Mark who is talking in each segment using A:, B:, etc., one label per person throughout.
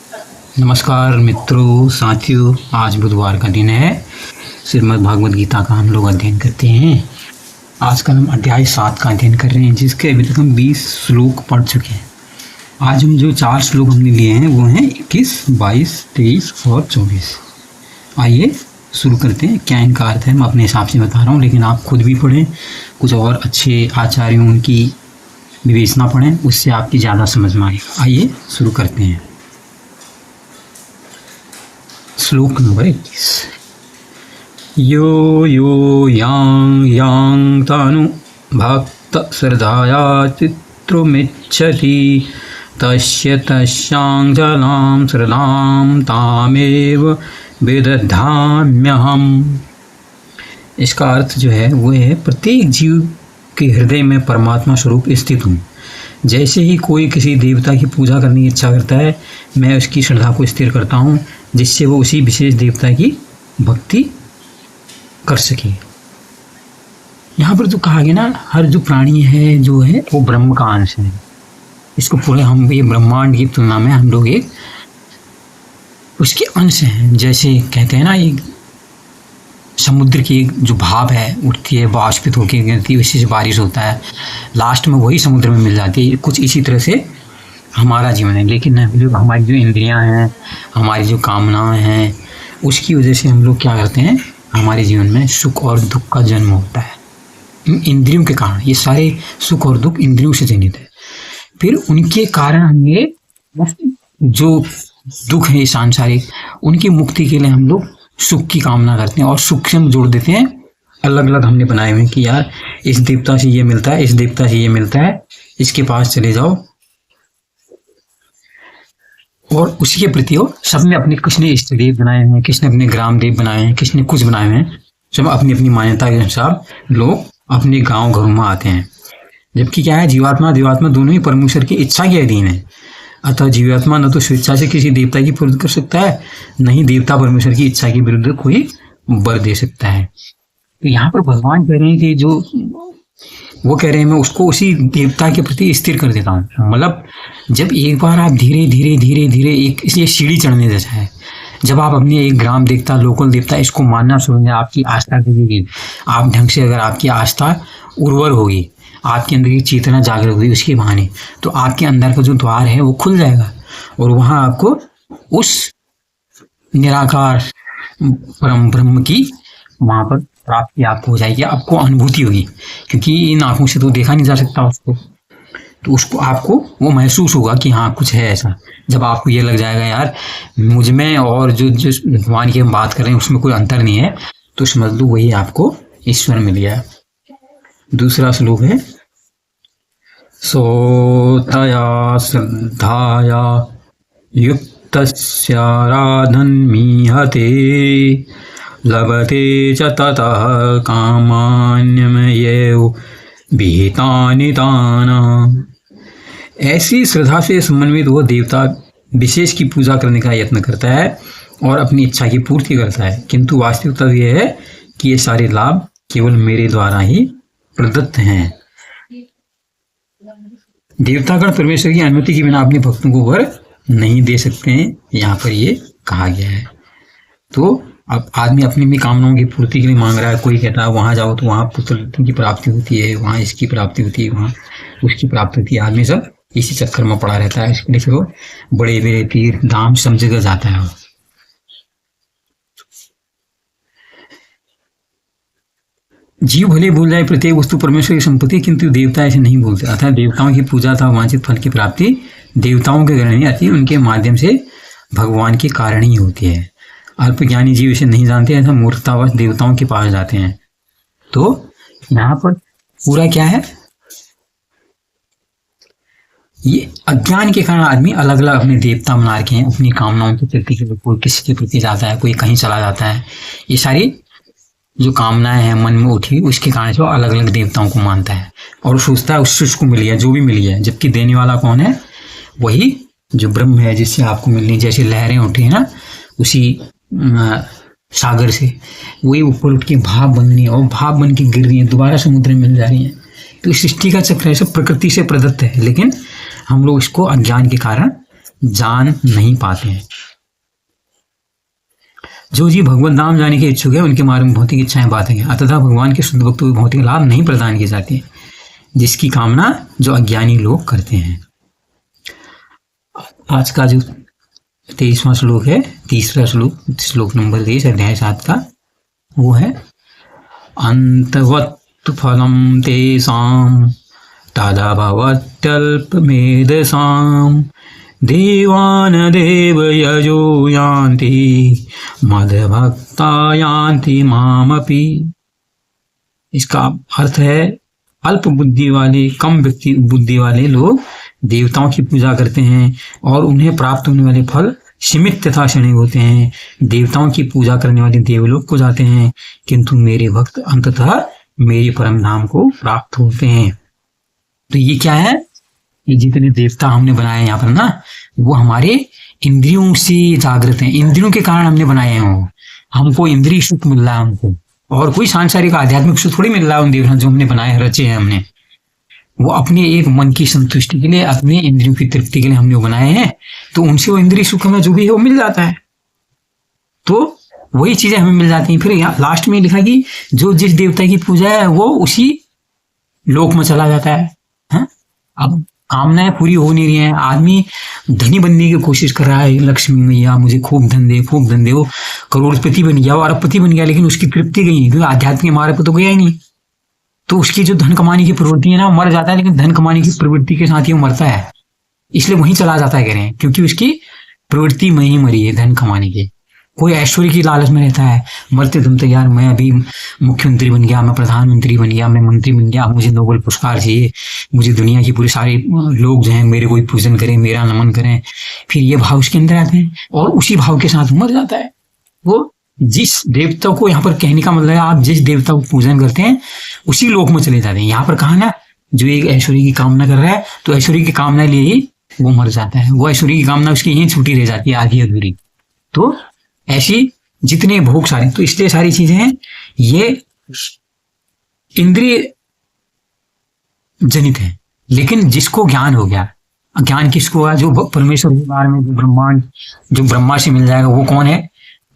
A: नमस्कार मित्रों, साथियों। आज बुधवार का दिन है। श्रीमद् भागवत गीता का हम लोग अध्ययन करते हैं। आजकल हम अध्याय 7 का अध्ययन कर रहे हैं, जिसके अभी तक हम 20 श्लोक पढ़ चुके हैं। आज हम जो 4 श्लोक हमने लिए हैं वो हैं 21, 22, 23 और 24। आइए शुरू करते हैं। क्या इनका अर्थ है मैं अपने हिसाब से बता रहा हूँ, लेकिन आप खुद भी पढ़ें, कुछ और अच्छे आचार्यों उनकी विवेचना पढ़ें, उससे आपकी ज़्यादा समझ में आएगा। आइए शुरू करते हैं। श्लोक नंबर 21। यो यो यां तानु भक्त श्रद्धाया चित्रुमिच्छति तस्य तस्यां जलां श्रद्धां तामेव विदधाम्यहम्। इसका अर्थ जो है वो है, प्रत्येक जीव के हृदय में परमात्मा स्वरूप स्थित हूँ। जैसे ही कोई किसी देवता की पूजा करने की इच्छा करता है, मैं उसकी श्रद्धा को स्थिर करता हूँ, जिससे वो उसी विशेष देवता की भक्ति कर सके। यहाँ पर जो कहा गया ना, हर जो प्राणी है जो है वो ब्रह्म का अंश है। इसको पूरे हम ये ब्रह्मांड की तुलना में हम लोग एक उसके अंश हैं। जैसे कहते हैं ना, एक समुद्र की जो भाप है उठती है, वाष्पित होकर गिरती है, उसी से बारिश होता है, लास्ट में वही समुद्र में मिल जाती है। कुछ इसी तरह से हमारा जीवन है। लेकिन हमारी जो इंद्रियां हैं, हमारी जो कामनाएं हैं, उसकी वजह से हम लोग क्या करते हैं, हमारे जीवन में सुख और दुख का जन्म होता है। इन इंद्रियों के कारण ये सारे सुख और दुख इंद्रियों से जनित है। फिर उनके कारण हम ये जो दुख है सांसारिक, उनकी मुक्ति के लिए हम लोग सुख की कामना करते हैं और सुख से हम जोड़ देते हैं। अलग अलग हमने बनाए हुए कि यार इस देवता से ये मिलता है, इस देवता से ये मिलता है, इसके पास चले जाओ। और उसी के प्रति हो सबने अपने, किसने इष्ट देव बनाए हैं, किसने अपने ग्राम देव बनाए हैं, किसने कुछ बनाए हैं। सब अपनी अपनी मान्यता के अनुसार लोग अपने गांव घरों में आते हैं। जबकि क्या है, जीवात्मा देवात्मा दोनों ही परमेश्वर की इच्छा के अधीन है। अतः जीवात्मा न तो स्वेच्छा से किसी देवता की पूर्ति कर सकता है, न ही देवता परमेश्वर की इच्छा के विरुद्ध कोई वर दे सकता है। तो यहाँ पर भगवान कह रहे हैं कि जो वो कह रहे हैं, मैं उसको उसी देवता के प्रति स्थिर कर देता हूँ। मतलब जब एक बार आप धीरे धीरे धीरे धीरे एक, इसलिए सीढ़ी चढ़ने जैसा है, जब आप अपने एक ग्राम देवता, लोकल देवता इसको मानना शुरू करेंगे, आपकी आस्था करेगी। आप ढंग से अगर आपकी आस्था उर्वर होगी, आपके अंदर की चेतना जागृत होगी उसके बहाने, तो आपके अंदर का जो द्वार है वो खुल जाएगा और वहाँ आपको उस निराकार परम ब्रह्म की वहाँ पर प्राप्ति आपको हो जाएगी, आपको अनुभूति होगी। क्योंकि इन आँखों से तो देखा नहीं जा सकता उसको, तो उसको आपको वो महसूस होगा कि हाँ कुछ है ऐसा। जब आपको ये लग जाएगा यार मुझ में और जो भगवान की हम बात कर रहे हैं उसमें कोई अंतर नहीं है, तो समझ लो वही आपको ईश्वर मिल गया। दूसरा श्लोक है, सोतया श्रद्धाया युक्तस्य राधन्मीहते लभते च ततः कामान्यमयेव विहितानि ताना। ऐसी श्रद्धा से समन्वित वो देवता विशेष की पूजा करने का यत्न करता है और अपनी इच्छा की पूर्ति करता है, किंतु वास्तविकता यह है कि ये सारे लाभ केवल मेरे द्वारा ही प्रदत्त हैं। देवतागण परमेश्वर की अनुमति के बिना अपने भक्तों को वर नहीं दे सकते हैं, यहाँ पर ये कहा गया है। तो अब आदमी अपनी भी कामनाओं की पूर्ति के लिए मांग रहा है। कोई कहता है वहाँ जाओ तो वहाँ पुत्र की प्राप्ति होती है, वहाँ इसकी प्राप्ति होती है, वहाँ उसकी प्राप्ति होती है। आदमी सब इसी चक्कर में पड़ा रहता है। इसके लिए फिर वो बड़े बड़े तीर दाम सब जगह जाता है। जीव भले भूल जाए प्रत्येक वस्तु परमेश्वर की संपत्ति, किंतु देवता ऐसे नहीं भूलते। अतः देवताओं की पूजा था वांछित फल की प्राप्ति देवताओं के कारण नहीं आती, उनके माध्यम से भगवान के कारण ही होती है। अल्पज्ञानी जीव इसे नहीं जानते, ऐसा मूर्खतावश देवताओं के पास जाते हैं। तो यहाँ पर पूरा क्या है, ये अज्ञान के कारण आदमी अलग अलग अपने देवता बना रखे हैं अपनी कामनाओं के प्रति। कोई किसी के प्रति जाता है, कोई कहीं चला जाता है। ये सारी जो कामनाएं हैं मन में उठी, उसके कारण से वो अलग अलग देवताओं को मानता है और सोचता है उससे उसको मिली है, जो भी मिली है। जबकि देने वाला कौन है, वही जो ब्रह्म है, जिससे आपको मिलनी। जैसे लहरें उठी है ना उसी सागर से, वही ऊपर उठ के भाप बन रही है और भाप बन के गिर रही है, दोबारा समुद्र में मिल जा रही है। तो सृष्टि का चक्र है, सब प्रकृति से प्रदत्त है, लेकिन हम लोग इसको अज्ञान के कारण जान नहीं पाते हैं। जो जीव भगवत धाम जाने के इच्छुक है उनके मार्ग में भौतिक इच्छाएं बातें हैं, अतः भगवान के शुद्ध भक्तों को भौतिक लाभ नहीं प्रदान किए जाते, जिसकी कामना जो अज्ञानी लोग करते हैं। आज का जो 23वां श्लोक है, तीसरा श्लोक, श्लोक नंबर 23 अध्याय 7 का, वो है अंतवत् फलम तेषां तदभवत्यल्पमेधसां देवान देवयजो यान्ति मद्भक्ता यान्ति मामपि। इसका अर्थ है अल्प बुद्धि वाले, कम व्यक्ति बुद्धि वाले लोग देवताओं की पूजा करते हैं और उन्हें प्राप्त होने वाले फल सीमित तथा क्षणिक होते हैं। देवताओं की पूजा करने वाले देवलोक को जाते हैं, किंतु मेरे भक्त अंततः मेरे परम धाम को प्राप्त होते हैं। तो ये क्या है, ये जितने देवता हमने बनाए यहाँ पर ना, वो हमारे इंद्रियों से जागृत हैं, इंद्रियों के कारण हमने बनाए हैं। वो हमको इंद्रिय सुख मिल रहा है हमको, और कोई सांसारिक आध्यात्मिक सुख थोड़ी मिल रहा है उन देवता जो हमने बनाए रचे हैं हमने। वो अपने एक मन की संतुष्टि के लिए, अपने इंद्रियों की तृप्ति के लिए हमने बनाए हैं, तो उनसे वो इंद्रिय सुख हमें जो भी है वो मिल जाता है। तो वही चीजें हमें मिल जाती हैं। फिर लास्ट में लिखा कि जो जिस देवता की पूजा है वो उसी लोक में चला जाता है। अब कामनाएं पूरी हो नहीं रही हैं, आदमी धनी बनने की कोशिश कर रहा है, लक्ष्मी मैया मुझे खूब धन दे, खूब धन दे। वो करोड़पति बन गया, वो अरबपति बन गया, लेकिन उसकी तृप्ति गई नहीं, क्योंकि आध्यात्मिक मार्ग पर तो गया ही नहीं। तो उसकी जो धन कमाने की प्रवृत्ति है ना, मर जाता है, लेकिन धन कमाने की प्रवृत्ति के साथ ही वो मरता है, इसलिए वहीं चला जाता है कह रहे हैं, क्योंकि उसकी प्रवृत्ति में ही मरी है धन कमाने की। कोई ऐश्वर्य की लालच में रहता है, मरते दम तो यार मैं अभी मुख्यमंत्री बन गया, मैं प्रधानमंत्री बन गया, मैं मंत्री बन गया, मुझे नोबेल पुरस्कार चाहिए, मुझे दुनिया की पूरे सारे लोग जो हैं मेरे कोई पूजन करें, मेरा नमन करें। फिर ये भाव उसके अंदर आते हैं और उसी भाव के साथ मर जाता है। वो जिस देवता को, यहाँ पर कहने का मतलब है आप जिस देवता को पूजन करते हैं उसी लोक में चले जाते हैं। यहाँ पर कहा ना, जो एक ऐश्वर्य की कामना कर रहा है तो ऐश्वर्य की कामना लिए ही वो मर जाता है, वो ऐश्वर्य की कामना उसकी यहीं छूटी रह जाती है, आधी अधूरी। तो ऐसी जितने भोग सारे, तो इसलिए सारी चीजें हैं ये इंद्रिय जनित है। लेकिन जिसको ज्ञान हो गया, ज्ञान किसको हुआ, जो परमेश्वर के बारे में, जो ब्रह्मांड, जो ब्रह्मा से मिल जाएगा, वो कौन है,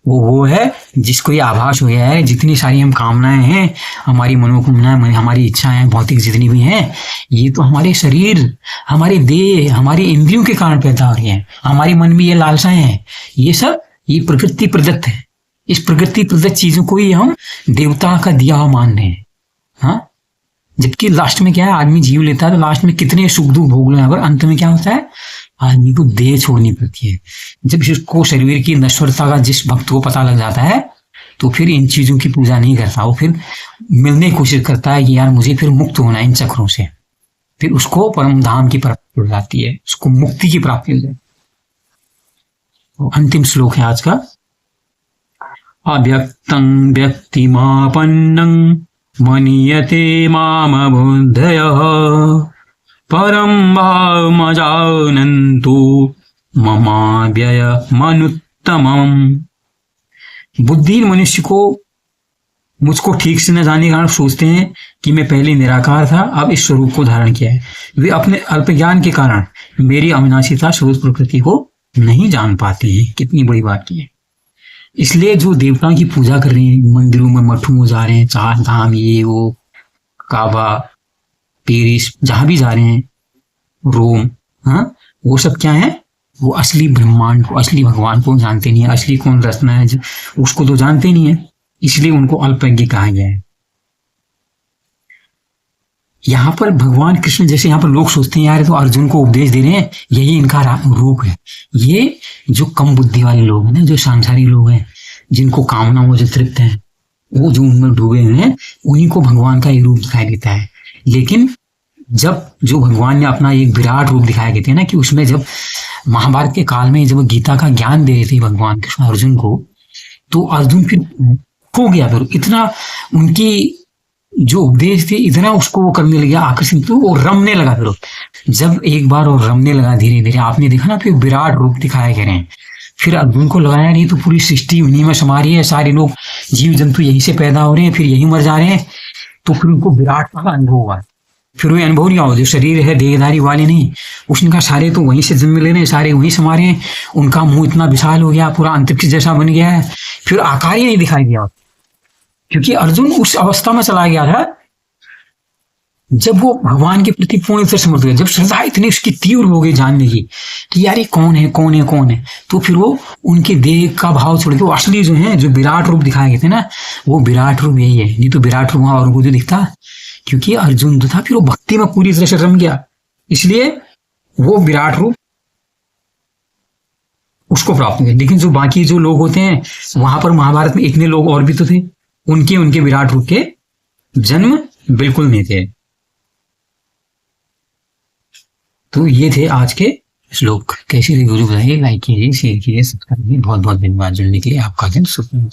A: वो है जिसको ये आभास हो गया है जितनी सारी हम कामनाएं हैं, हमारी मनोकामनाएं, हमारी इच्छाएं भौतिक जितनी भी हैं, ये तो हमारे शरीर, हमारे देह, हमारी इंद्रियों के कारण पैदा हो रही हैं। हमारे मन में ये लालसाएं हैं, ये सब ये प्रकृति प्रदत्त है। इस प्रकृति प्रदत्त चीजों को ही हम देवता का दिया हुआ मान रहे हैं। हाँ, जबकि लास्ट में क्या है, आदमी जीव लेता है तो लास्ट में कितने सुख दुख भोग लेने पर अंत में क्या होता है, आदमी को देह छोड़नी पड़ती है। जब इसको शरीर की नश्वरता का जिस भक्त को पता लग जाता है तो फिर इन चीजों की पूजा नहीं करता, वो फिर मिलने की कोशिश करता है कि यार मुझे फिर मुक्त होना है इन चक्रों से, फिर उसको परम धाम की प्राप्ति हो जाती है, उसको मुक्ति की प्राप्ति हो जाती है। अंतिम श्लोक है आज का, अव्यक्तं व्यक्तिमापन्नं मनीयते माम बुद्धयः परम भावमजानन्तु ममाव्ययमनुत्तमम्। बुद्धिहीन मनुष्य को मुझको ठीक से न जानने के कारण सोचते हैं कि मैं पहले निराकार था, अब इस स्वरूप को धारण किया है। वे अपने अल्प ज्ञान के कारण मेरी अविनाशीता स्वरूप प्रकृति को नहीं जान पाते हैं। कितनी बड़ी बात की है। इसलिए जो देवताओं की पूजा कर रहे हैं, मंदिरों में मठों में जा रहे हैं, चार धाम, ये वो, काबा, पेरिस, जहां भी जा रहे हैं, रोम, हाँ, वो सब क्या है, वो असली ब्रह्मांड को, असली भगवान को जानते नहीं है। असली कौन रचना है उसको तो जानते नहीं है, इसलिए उनको अल्पज्ञ कहा गया है। यहाँ पर भगवान कृष्ण, जैसे यहाँ पर लोग सोचते हैं यार तो अर्जुन को उपदेश दे रहे हैं, यही इनका रूप है। ये जो कम बुद्धि वाले लोग हैं ना, जो सांसारिक लोग हैं, जिनको कामना वो जो तृप्त हैं, वो जो उनमें डूबे हुए हैं, उन्हीं को भगवान का एक रूप दिखाई देता है। लेकिन जब जो भगवान ने अपना एक विराट रूप दिखाया कहते हैं ना, कि उसमें जब महाभारत के काल में जब गीता का ज्ञान दे रहे थे भगवान कृष्ण अर्जुन को, तो अर्जुन फिर खो गया, फिर इतना उनकी जो उपदेश थे इतना उसको वो करने लगा, आकर्षित, तो वो रमने लगा। फिर जब एक बार और रमने लगा धीरे धीरे, आपने देखा ना, फिर विराट रूप दिखाया कह रहे हैं। फिर अर्जुन को लगाया नहीं तो पूरी सृष्टि उन्हीं में समा रही है, सारे लोग जीव जंतु यहीं से पैदा हो रहे हैं, फिर यहीं मर जा रहे हैं, तो फिर उनको विराट का अनुभव हुआ। फिर वो अनुभव नहीं हुआ, जो शरीर है देहधारी वाले नहीं, उसने कहा सारे तो वहीं से जन्म ले रहे हैं, सारे वहीं से मारे हैं, उनका मुंह इतना विशाल हो गया, पूरा अंतरिक्ष जैसा बन गया है, फिर आकार ही नहीं दिखाई दिया, क्योंकि अर्जुन उस अवस्था में चला गया था जब वो भगवान के प्रति पूर्ण तरह समर्पित हो गया, जब श्रद्धा इतनी उसकी तीव्र हो गई जानने की कि यार ये कौन है कौन है कौन है, तो फिर वो उनके देह का भाव छोड़ के वो असली जो है, जो विराट रूप दिखाए गए थे ना, वो विराट रूप यही है, नहीं तो विराट रूप वहां और को जो दिखता, क्योंकि अर्जुन जो था फिर वो भक्ति में पूरी तरह से रम गया, इसलिए वो विराट रूप उसको प्राप्त हो गया। लेकिन जो बाकी जो लोग होते हैं वहां पर महाभारत में इतने लोग और भी तो थे, उनके उनके विराट रूप के जन्म बिल्कुल नहीं थे। तो ये थे आज के श्लोक। कैसी लगी वीडियो बताइए, लाइक कीजिए, शेयर कीजिए, सब्सक्राइब कीजिए। बहुत बहुत धन्यवाद जुड़ने के लिए। आपका दिन शुभ हो।